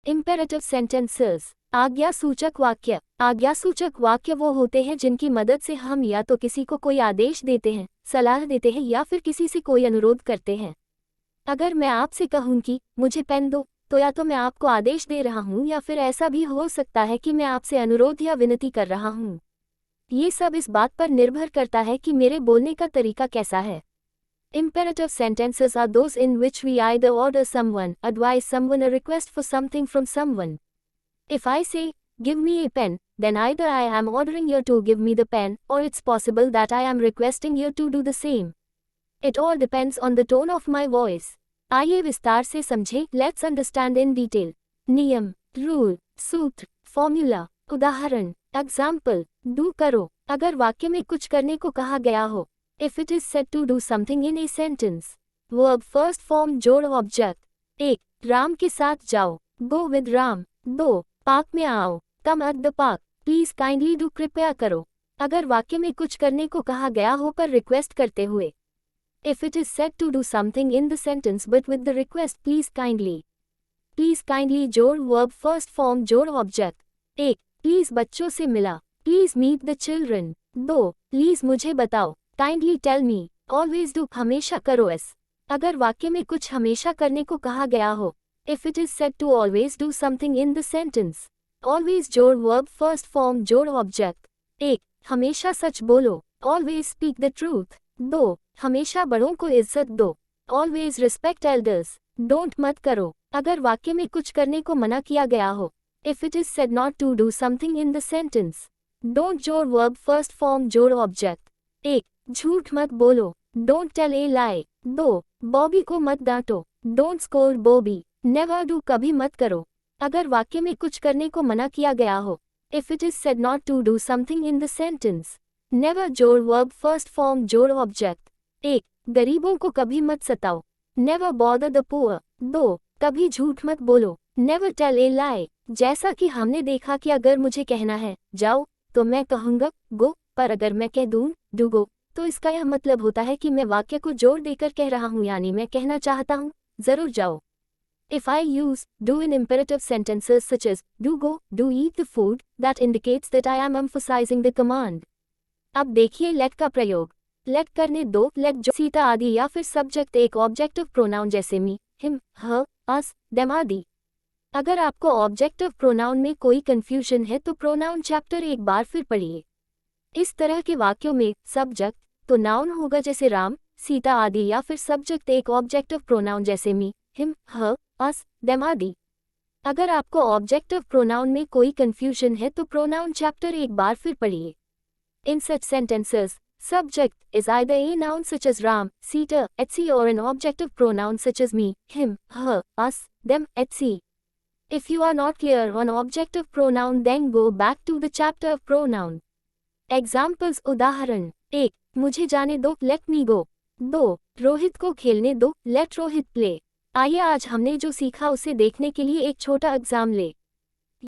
Imperative sentences, आज्ञासूचक वाक्य। आज्ञासूचक वाक्य वो होते हैं जिनकी मदद से हम या तो किसी को कोई आदेश देते हैं, सलाह देते हैं या फिर किसी से कोई अनुरोध करते हैं। अगर मैं आपसे कहूँ कि मुझे पेन दो, तो या तो मैं आपको आदेश दे रहा हूँ या फिर ऐसा भी हो सकता है कि मैं आपसे अनुरोध या विनती कर रहा हूँ। ये सब इस बात पर निर्भर करता है कि मेरे बोलने का तरीका कैसा है। Imperative sentences are those in which we either order someone, advise someone, or request for something from someone. If I say, give me a pen, then either I am ordering you to give me the pen, or it's possible that I am requesting you to do the same. It all depends on the tone of my voice. आइए विस्तार से समझें, let's understand in detail. नियम, rule, सूत्र, formula, उदाहरण, example, do करो, अगर वाक्य में कुछ करने को कहा गया हो। If it is said to do something in a sentence. Verb first form जोड़ ऑब्जेक्ट। 1. राम के साथ जाओ, go with राम। 2. पार्क में आओ, come at the park, please kindly do कृपया करो, अगर वाक्य में कुछ करने को कहा गया हो पर रिक्वेस्ट करते हुए। If it is said to do something in the sentence but with the request please kindly. Please kindly जोड़ verb first form जोड़ ऑब्जेक्ट। 1. प्लीज बच्चों से मिला, please meet the children। 2. Please मुझे बताओ, kindly tell me, always do हमेशा करो S, अगर वाक्य में कुछ हमेशा करने को कहा गया हो। If it is said to always do something in the sentence. Always जोड़ verb first form जोड़ ऑब्जेक्ट। 1. हमेशा सच बोलो, always speak the truth। 2. हमेशा बड़ों को इज्जत दो, always respect elders। Don't मत करो, अगर वाक्य में कुछ करने को मना किया गया हो। If it is said not to do something in the sentence. Don't जोड़ verb first form जोड़ ऑब्जेक्ट। 1. झूठ मत बोलो, don't tell a lie. 2. Bobby को मत डांटो, don't scold Bobby. Never do कभी मत करो, अगर वाक्य में कुछ करने को मना किया गया हो। If it is said not to do something in the sentence. Never जोड़ वर्ब फर्स्ट फॉर्म जोड़ ऑब्जेक्ट। 1. गरीबों को कभी मत सताओ, नेवर बॉदर द पुअर। 2. कभी झूठ मत बोलो, नेवर टेल ए लाई। जैसा कि हमने देखा कि अगर मुझे कहना है जाओ तो मैं कहूँगा गो, पर अगर मैं कह दूँ डू गो तो इसका यह मतलब होता है कि मैं वाक्य को जोड़ देकर कह रहा हूँ, यानी मैं कहना चाहता हूँ जरूर जाओ। If I use do in imperative sentences such as do go, do eat the food, that indicates that I am emphasizing the command. अब देखिए let का प्रयोग। let करने दो, let जो सीता आदि या फिर सब्जेक्ट एक ऑब्जेक्टिव प्रोनाउन जैसे मी, हिम, हर, अस, देम आदि। अगर आपको ऑब्जेक्टिव प्रोनाउन में कोई कंफ्यूजन है तो प्रोनाउन चैप्टर एक बार फिर पढ़िए। इस तरह के वाक्यों में सब्जेक्ट तो नाउन होगा जैसे राम, सीता आदि, या फिर सब्जेक्ट एक ऑब्जेक्टिव प्रोनाउन जैसे मी, हिम, हर, अस, देम आदि। अगर आपको ऑब्जेक्टिव प्रोनाउन में कोई कंफ्यूजन है तो प्रोनाउन चैप्टर एक बार फिर पढ़िए। इन सच sentences, subject is either a noun such as Ram, Sita, etc. or an objective pronoun such as me, him, her, us, them, etc. If you are not clear on objective pronoun then go back to the chapter of pronoun. Examples उदाहरण। 1. मुझे जाने दो, let me go। 2. Rohit को खेलने दो, let Rohit play। आइए आज हमने जो सीखा उसे देखने के लिए एक छोटा एग्जाम ले।